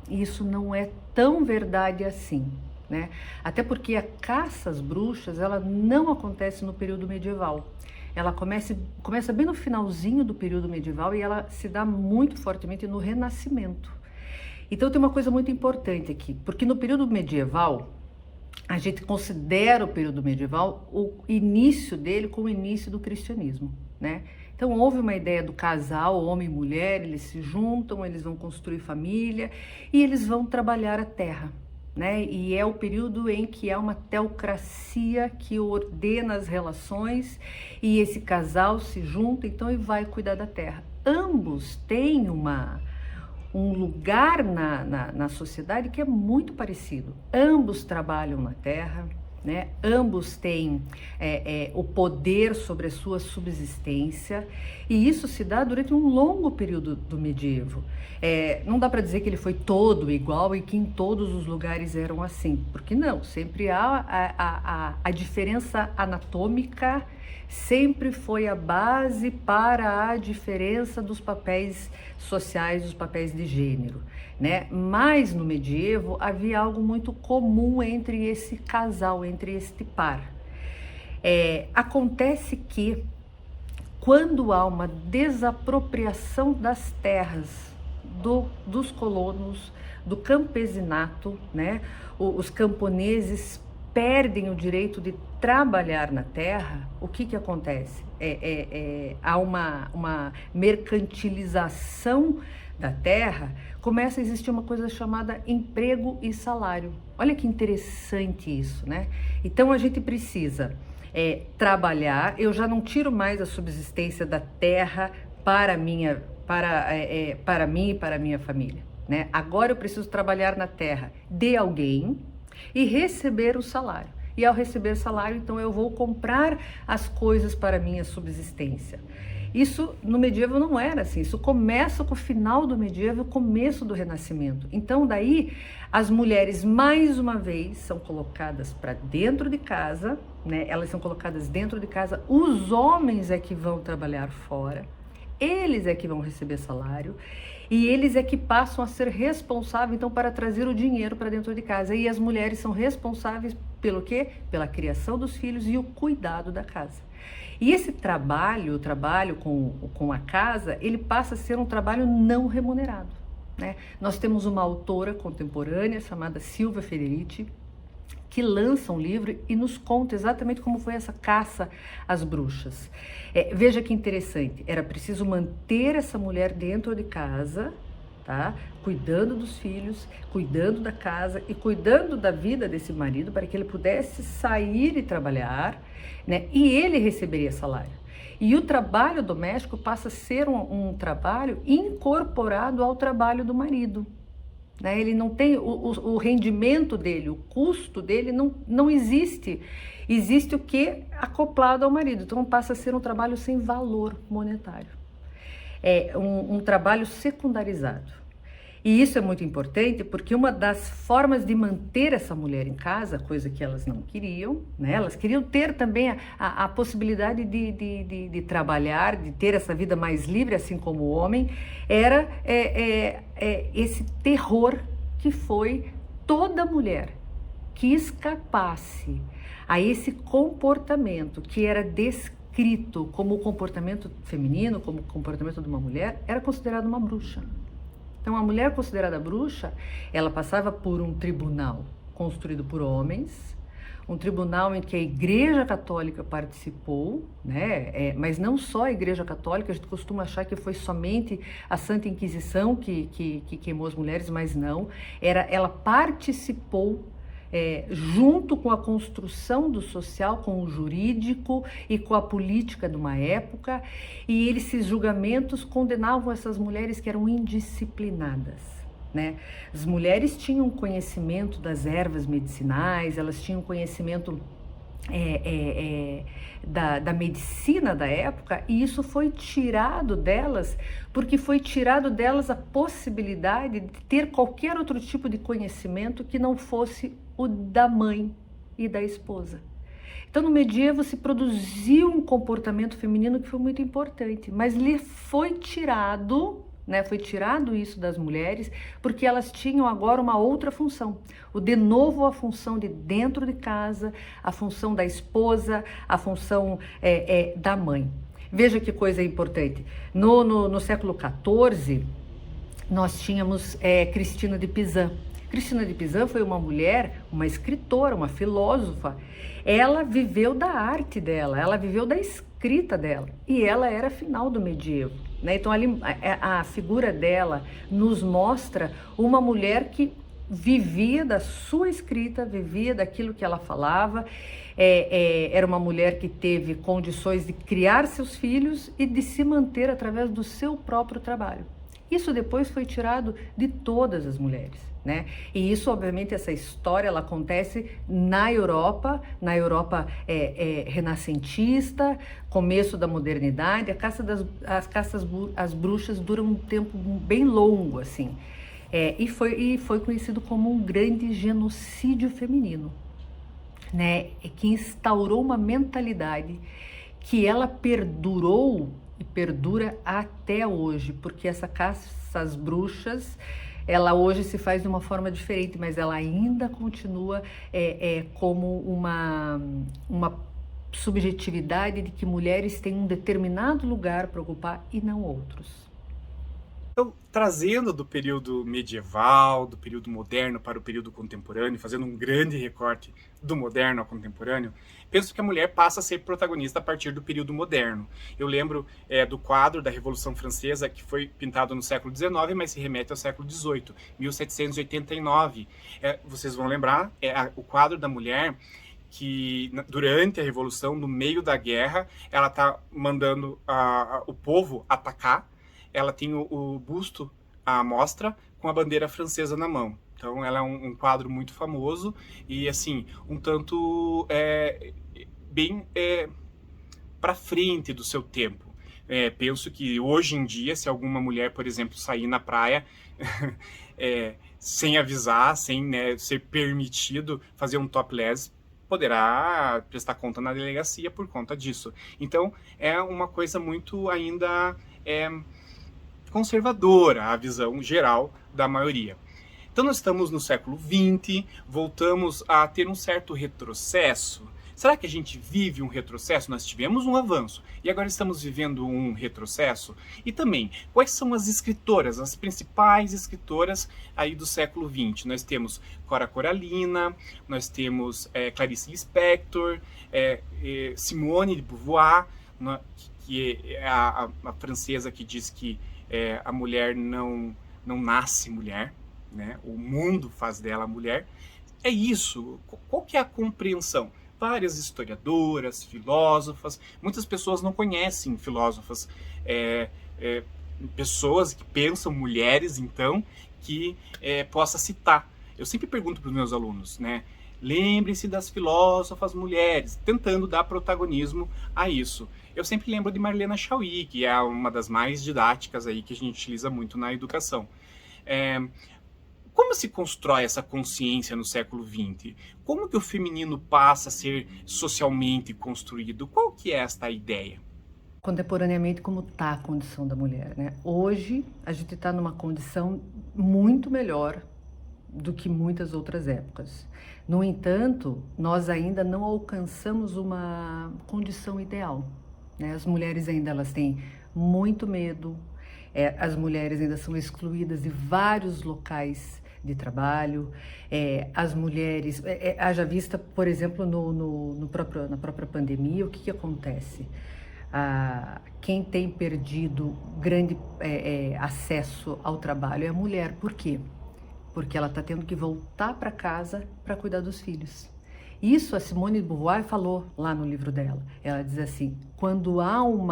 E isso não é tão verdade assim, né? Até porque a caça às bruxas, ela não acontece no período medieval. Ela começa bem no finalzinho do período medieval e ela se dá muito fortemente no Renascimento. Então tem uma coisa muito importante aqui, porque no período medieval, a gente considera o período medieval o início dele como o início do cristianismo, né? Então houve uma ideia do casal, homem e mulher, eles se juntam, eles vão construir família e eles vão trabalhar a terra, né? E é o período em que há uma teocracia que ordena as relações e esse casal se junta então e vai cuidar da terra. Ambos têm um lugar na sociedade que é muito parecido. Ambos trabalham na terra, né? Ambos têm o poder sobre a sua subsistência e isso se dá durante um longo período do medievo. Não dá para dizer que ele foi todo igual e que em todos os lugares eram assim, porque não, sempre há a diferença anatômica, sempre foi a base para a diferença dos papéis sociais, dos papéis de gênero, né? Mas no medievo havia algo muito comum entre esse casal, entre este par. Acontece que quando há uma desapropriação das terras dos colonos, do campesinato, né? Os camponeses perdem o direito de trabalhar na terra, o que acontece? Há uma mercantilização da terra, começa a existir uma coisa chamada emprego e salário. Olha que interessante isso, né? Então a gente precisa trabalhar, eu já não tiro mais a subsistência da terra para mim e para a minha família, né? Agora eu preciso trabalhar na terra de alguém e receber o salário. E ao receber salário, então eu vou comprar as coisas para minha subsistência. Isso no medievo não era assim, isso começa com o final do medievo e o começo do Renascimento. Então daí as mulheres mais uma vez são colocadas para dentro de casa, né? Elas são colocadas dentro de casa, os homens é que vão trabalhar fora, eles é que vão receber salário e eles é que passam a ser responsáveis então para trazer o dinheiro para dentro de casa. E as mulheres são responsáveis pelo quê? Pela criação dos filhos e o cuidado da casa. E esse trabalho, o trabalho com a casa, ele passa a ser um trabalho não remunerado, né? Nós temos uma autora contemporânea chamada Silvia Federici, que lança um livro e nos conta exatamente como foi essa caça às bruxas. Veja que interessante, era preciso manter essa mulher dentro de casa, tá? Cuidando dos filhos, cuidando da casa e cuidando da vida desse marido para que ele pudesse sair e trabalhar, né? E ele receberia salário. E o trabalho doméstico passa a ser um trabalho incorporado ao trabalho do marido. Né? Ele não tem o rendimento dele, o custo dele não existe. Existe o que? Acoplado ao marido. Então passa a ser um trabalho sem valor monetário. É um trabalho secundarizado. E isso é muito importante porque uma das formas de manter essa mulher em casa, coisa que elas não queriam, né? Elas queriam ter também a possibilidade de trabalhar, de ter essa vida mais livre, assim como o homem, era esse terror que foi toda mulher que escapasse a esse comportamento que era descrito como o comportamento feminino, como o comportamento de uma mulher, era considerada uma bruxa. Então, a mulher considerada bruxa, ela passava por um tribunal construído por homens, um tribunal em que a Igreja Católica participou, né? Mas não só a Igreja Católica, a gente costuma achar que foi somente a Santa Inquisição que queimou as mulheres, mas não. Ela participou junto com a construção do social, com o jurídico e com a política de uma época, e esses julgamentos condenavam essas mulheres que eram indisciplinadas, né? As mulheres tinham conhecimento das ervas medicinais, elas tinham conhecimento da medicina da época, e isso foi tirado delas, porque foi tirado delas a possibilidade de ter qualquer outro tipo de conhecimento que não fosse o da mãe e da esposa. Então, no medievo se produziu um comportamento feminino que foi muito importante, mas lhe foi tirado, né? Foi tirado isso das mulheres, porque elas tinham agora uma outra função. De novo, a função de dentro de casa, a função da esposa, a função da mãe. Veja que coisa importante. No século XIV, nós tínhamos Cristina de Pizan. Cristina de Pizan foi uma mulher, uma escritora, uma filósofa. Ela viveu da arte dela, ela viveu da escrita dela, e ela era final do medievo, né? Então ali a figura dela nos mostra uma mulher que vivia da sua escrita, vivia daquilo que ela falava, era uma mulher que teve condições de criar seus filhos e de se manter através do seu próprio trabalho. Isso depois foi tirado de todas as mulheres, né? E isso, obviamente, essa história ela acontece na Europa renascentista, começo da modernidade. As caças às bruxas duram um tempo bem longo, assim, e foi conhecido como um grande genocídio feminino, né? Que instaurou uma mentalidade que ela perdurou e perdura até hoje, porque essa caça às bruxas, ela hoje se faz de uma forma diferente, mas ela ainda continua como uma subjetividade de que mulheres têm um determinado lugar para ocupar e não outros. Então, trazendo do período medieval, do período moderno para o período contemporâneo, fazendo um grande recorte do moderno ao contemporâneo, penso que a mulher passa a ser protagonista a partir do período moderno. Eu lembro do quadro da Revolução Francesa, que foi pintado no século XIX, mas se remete ao século XVIII, 1789. Vocês vão lembrar, o quadro da mulher que, durante a Revolução, no meio da guerra, ela está mandando o povo atacar. Ela tem o busto à mostra com a bandeira francesa na mão. Então, ela é um quadro muito famoso e, assim, um tanto bem para frente do seu tempo. Penso que, hoje em dia, se alguma mulher, por exemplo, sair na praia sem avisar, sem ser permitido fazer um topless, poderá prestar conta na delegacia por conta disso. Então, é uma coisa muito ainda conservadora, a visão geral da maioria. Então nós estamos no século XX, voltamos a ter um certo retrocesso. Será que a gente vive um retrocesso? Nós tivemos um avanço e agora estamos vivendo um retrocesso? E também, quais são as escritoras, as principais escritoras aí do século XX? Nós temos Cora Coralina, nós temos Clarice Lispector, Simone de Beauvoir, que é a francesa que diz que a mulher não nasce mulher, né? O mundo faz dela mulher. É isso. Qual que é a compreensão? Várias historiadoras, filósofas, muitas pessoas não conhecem filósofas, pessoas que pensam, mulheres, então, que possa citar. Eu sempre pergunto para os meus alunos, né? Lembre-se das filósofas mulheres, tentando dar protagonismo a isso. Eu sempre lembro de Marlene Chauí, que é uma das mais didáticas aí que a gente utiliza muito na educação. Como se constrói essa consciência no século XX? Como que o feminino passa a ser socialmente construído? Qual que é esta ideia? Contemporaneamente, como está a condição da mulher, né? Hoje, a gente está numa condição muito melhor do que muitas outras épocas. No entanto, nós ainda não alcançamos uma condição ideal, né? As mulheres ainda elas têm muito medo, as mulheres ainda são excluídas de vários locais de trabalho, as mulheres, haja vista, por exemplo, na própria pandemia, o que acontece? Quem tem perdido grande acesso ao trabalho é a mulher. Por quê? Porque ela está tendo que voltar para casa para cuidar dos filhos. Isso a Simone de Beauvoir falou lá no livro dela. Ela diz assim, quando há um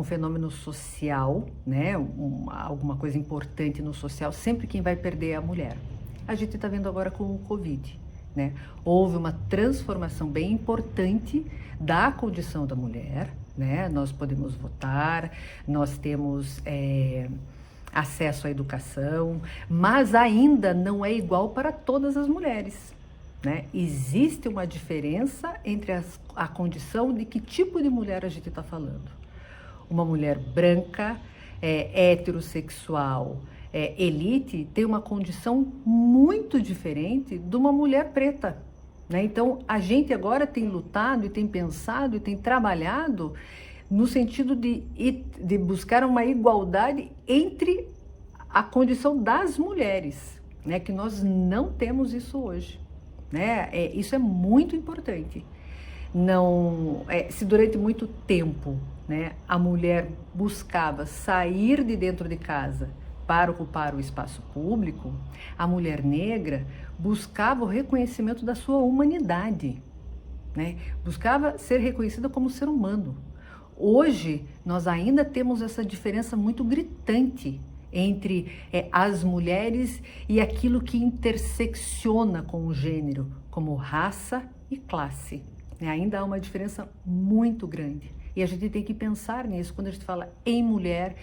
fenômeno social, né, alguma coisa importante no social, sempre quem vai perder é a mulher. A gente está vendo agora com o Covid, né? Houve uma transformação bem importante da condição da mulher, né? Nós podemos votar, nós temos acesso à educação, mas ainda não é igual para todas as mulheres, né? Existe uma diferença entre a condição de que tipo de mulher a gente está falando. Uma mulher branca, heterossexual, elite, tem uma condição muito diferente de uma mulher preta, né? Então, a gente agora tem lutado e tem pensado e tem trabalhado no sentido de buscar uma igualdade entre a condição das mulheres, né? Que nós não temos isso hoje, né? Isso é muito importante. Não, se durante muito tempo, né, a mulher buscava sair de dentro de casa para ocupar o espaço público, a mulher negra buscava o reconhecimento da sua humanidade, né? Buscava ser reconhecida como ser humano. Hoje, nós ainda temos essa diferença muito gritante entre as mulheres e aquilo que intersecciona com o gênero, como raça e classe. Ainda há uma diferença muito grande. E a gente tem que pensar nisso quando a gente fala em mulher,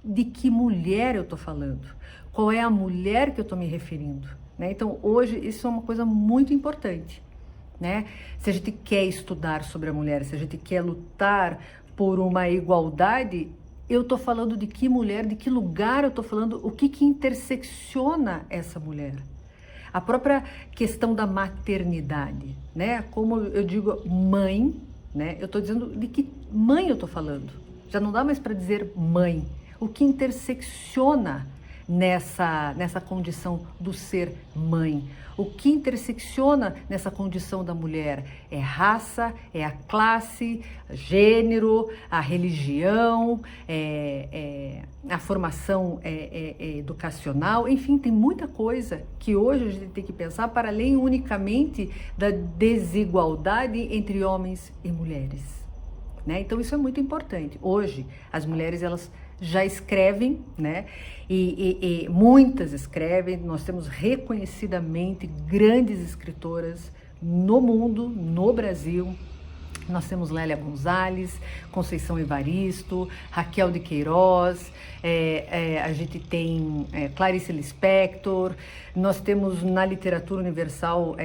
de que mulher eu estou falando? Qual é a mulher que eu estou me referindo? Né? Então, hoje, isso é uma coisa muito importante, né? Se a gente quer estudar sobre a mulher, se a gente quer lutar por uma igualdade, eu estou falando de que mulher, de que lugar eu estou falando, o que intersecciona essa mulher. A própria questão da maternidade, né? Como eu digo mãe, né? Eu estou dizendo de que mãe eu estou falando. Já não dá mais para dizer mãe. O que intersecciona nessa condição do ser mãe? O que intersecciona nessa condição da mulher? É raça, é a classe, gênero, a religião, a formação educacional, enfim, tem muita coisa que hoje a gente tem que pensar para além unicamente da desigualdade entre homens e mulheres, né? Então isso é muito importante. Hoje as mulheres elas já escrevem, né? E muitas escrevem. Nós temos reconhecidamente grandes escritoras no mundo, no Brasil. Nós temos Lélia Gonzalez, Conceição Evaristo, Raquel de Queiroz, a gente tem Clarice Lispector, nós temos na literatura universal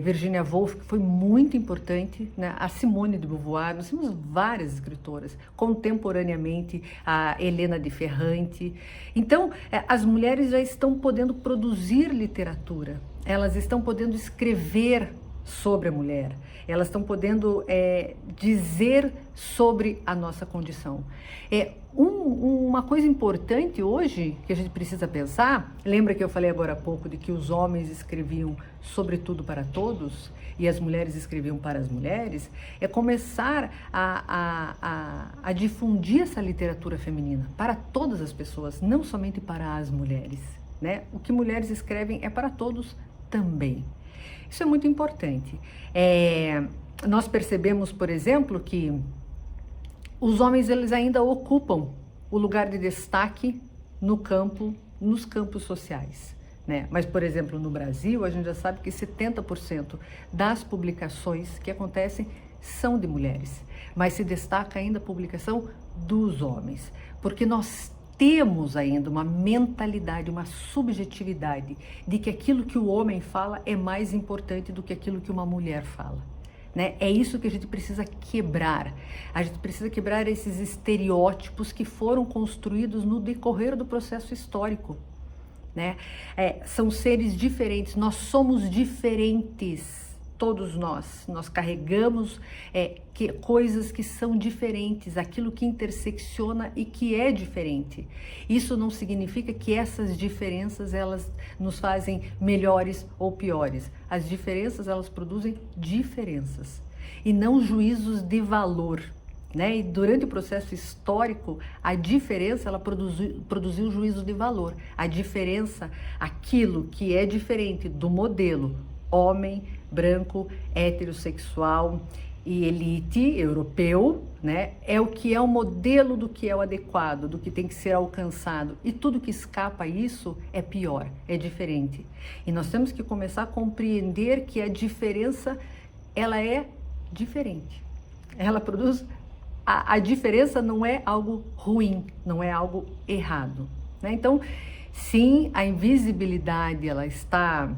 Virginia Woolf, que foi muito importante, né? A Simone de Beauvoir, nós temos várias escritoras, contemporaneamente a Helena de Ferrante. Então, as mulheres já estão podendo produzir literatura, elas estão podendo escrever sobre a mulher, elas estão podendo dizer sobre a nossa condição. Uma coisa importante hoje que a gente precisa pensar, lembra que eu falei agora há pouco de que os homens escreviam sobretudo para todos e as mulheres escreviam para as mulheres, é começar a difundir essa literatura feminina para todas as pessoas, não somente para as mulheres, né? O que mulheres escrevem é para todos também. Isso é muito importante. Nós percebemos, por exemplo, que os homens eles ainda ocupam o lugar de destaque nos campos sociais, né? Mas, por exemplo, no Brasil, a gente já sabe que 70% das publicações que acontecem são de mulheres, mas se destaca ainda a publicação dos homens, porque nós temos ainda uma mentalidade, uma subjetividade de que aquilo que o homem fala é mais importante do que aquilo que uma mulher fala, né? É isso que a gente precisa quebrar. A gente precisa quebrar esses estereótipos que foram construídos no decorrer do processo histórico, né? São seres diferentes, nós somos diferentes. Todos nós carregamos coisas que são diferentes, aquilo que intersecciona e que é diferente. Isso não significa que essas diferenças elas nos fazem melhores ou piores. As diferenças elas produzem diferenças e não juízos de valor, né? E durante o processo histórico, a diferença ela produziu juízo de valor. A diferença, aquilo que é diferente do modelo homem, branco, heterossexual e elite europeu, né? É o que é o modelo do que é o adequado, do que tem que ser alcançado. E tudo que escapa a isso é pior, é diferente. E nós temos que começar a compreender que a diferença, ela é diferente. Ela produz... A diferença não é algo ruim, não é algo errado, né? Então, sim, a invisibilidade, ela está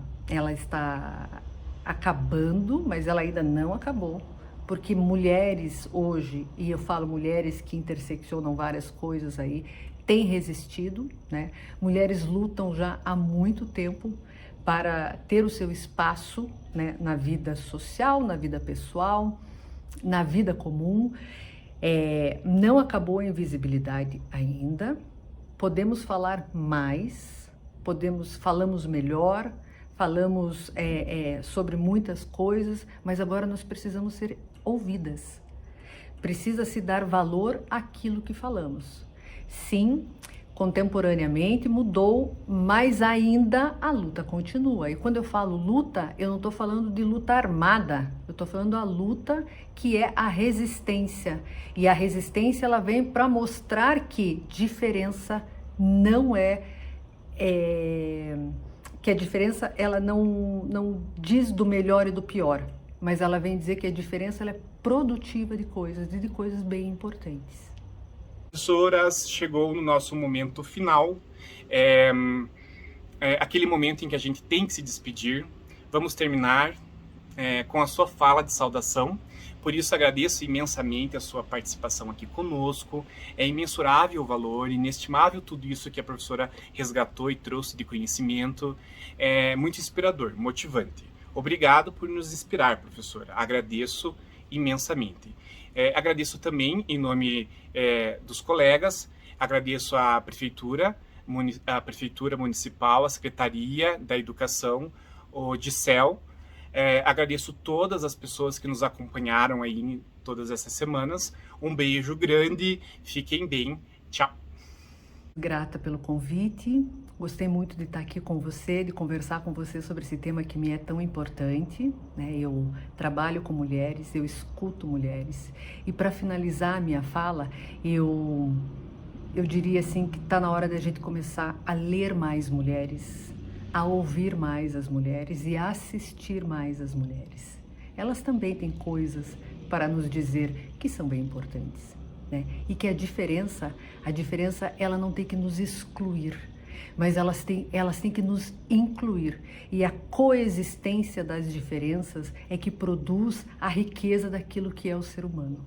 acabando, mas ela ainda não acabou, porque mulheres hoje, e eu falo mulheres que interseccionam várias coisas aí, têm resistido, né? Mulheres lutam já há muito tempo para ter o seu espaço, né, na vida social, na vida pessoal, na vida comum. Não acabou a invisibilidade ainda, podemos falar mais, falamos melhor, falamos sobre muitas coisas, mas agora nós precisamos ser ouvidas. Precisa se dar valor àquilo que falamos. Sim, contemporaneamente mudou, mas ainda a luta continua. E quando eu falo luta, eu não estou falando de luta armada, eu estou falando da luta que é a resistência. E a resistência ela vem para mostrar que diferença não que a diferença ela não diz do melhor e do pior, mas ela vem dizer que a diferença ela é produtiva de coisas e de coisas bem importantes. Professoras, chegou no nosso momento final, aquele momento em que a gente tem que se despedir. Vamos terminar com a sua fala de saudação. Por isso agradeço imensamente a sua participação aqui conosco. É imensurável o valor, inestimável tudo isso que a professora resgatou e trouxe de conhecimento. É muito inspirador, motivante. Obrigado por nos inspirar, professora. Agradeço imensamente. Agradeço também em nome dos colegas, agradeço à Prefeitura Municipal, a Secretaria da Educação, o DICEL. Agradeço todas as pessoas que nos acompanharam aí em todas essas semanas. Um beijo grande, fiquem bem, tchau. Grata pelo convite, gostei muito de estar aqui com você, de conversar com você sobre esse tema que me é tão importante, né? Eu trabalho com mulheres, eu escuto mulheres e para finalizar a minha fala, eu diria assim que está na hora da gente começar a ler mais mulheres, a ouvir mais as mulheres e a assistir mais as mulheres. Elas também têm coisas para nos dizer que são bem importantes, né? E que a diferença ela não tem que nos excluir, mas elas têm que nos incluir. E a coexistência das diferenças é que produz a riqueza daquilo que é o ser humano.